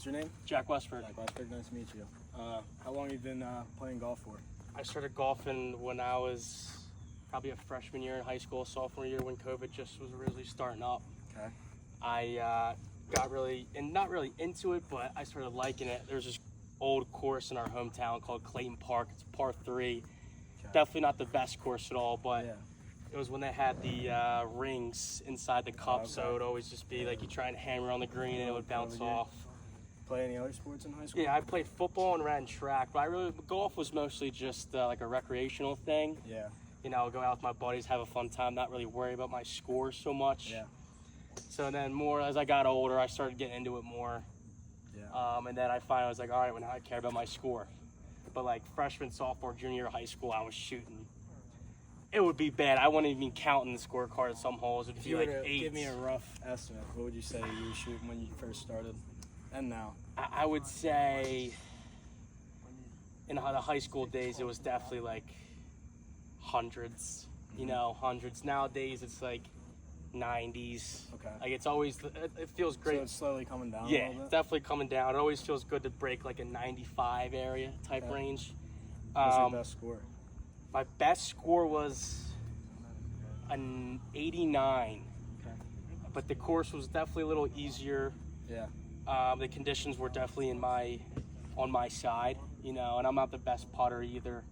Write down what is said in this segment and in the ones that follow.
What's your name? Jack Westford. Jack Westford, nice to meet you. How long have you been playing golf for? I started golfing when I was probably a freshman year in high school, sophomore year when COVID just was really starting up. Okay. I got really, and not really into it, but I started liking it. There's this old course in our hometown called Clayton Park. It's par 3. Okay. Definitely not the best course at all, but Yeah. it was when they had the rings inside the cup, okay. so it would always just be like you try and hammer on the green and it would bounce Over here. off. Play any other sports in high school? Yeah, I played football and ran track, but golf was mostly just like a recreational thing. Yeah. You know, go out with my buddies, have a fun time, not really worry about my scores so much. Yeah. So then more, as I got older, I started getting into it more. Yeah. And then I finally was like, all right, well, now I care about my score. But like freshman, sophomore, junior year of high school, I was shooting. It would be bad. I wouldn't even count in the scorecard at some holes. It'd If be you like were to 8. give me a rough estimate, what would you say you were shooting when you first started and now? I would say in the high school days, it was definitely like hundreds, you know, hundreds. Nowadays, it's like 90s. Okay. Like it's always, it feels great. So it's slowly coming down a Yeah, little it's bit? definitely coming down. It always feels good to break like a 95 area type Okay. range. What's your best score? My best score was an 89, Okay. but the course was definitely a little easier. Yeah. The conditions were definitely on my side, you know, and I'm not the best putter either,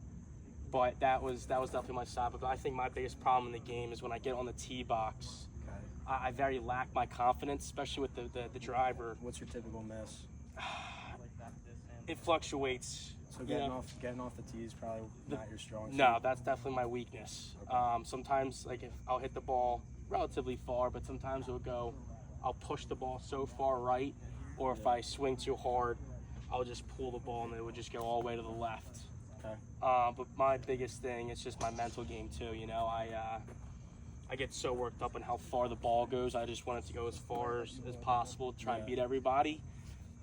but that was definitely my side. But I think my biggest problem in the game is when I get on the tee box, Okay. I very lack my confidence, especially with the driver. What's your typical miss? It fluctuates. So you getting know? off the tee is probably not your strong suit. No, that's definitely my weakness. Okay. Sometimes, like if I'll hit the ball relatively far, but sometimes I'll push the ball so far right, or if I swing too hard, I'll just pull the ball and it would just go all the way to the left. Okay. But my biggest thing is just my mental game too. You know, I get so worked up on how far the ball goes. I just want it to go as far as possible, try and beat everybody.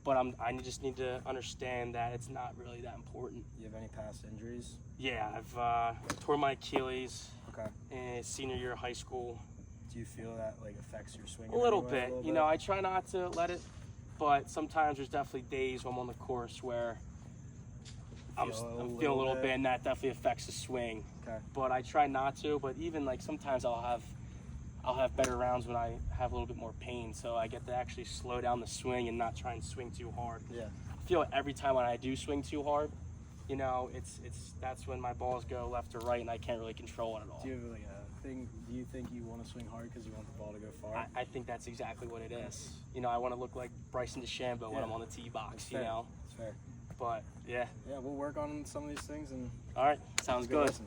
But I just need to understand that it's not really that important. You have any past injuries? Yeah, I've tore my Achilles Okay. in senior year of high school. Do you feel that like affects your swing? A little bit. You know, I try not to let it, but sometimes there's definitely days when I'm on the course where I'm feeling a little bit, and that definitely affects the swing. Okay. But I try not to. But even like sometimes I'll have better rounds when I have a little bit more pain, so I get to actually slow down the swing and not try and swing too hard. Yeah. I feel like every time when I do swing too hard, you know, that's when my balls go left or right, and I can't really control it at all. Do you have like a thing? Do you think you want to swing hard because you want the ball to go far? I think that's exactly what it is. You know, I want to look like Bryson DeChambeau when I'm on the tee box. That's You fair. know, That's fair. but yeah. Yeah, we'll work on some of these things and All right, sounds good. lesson.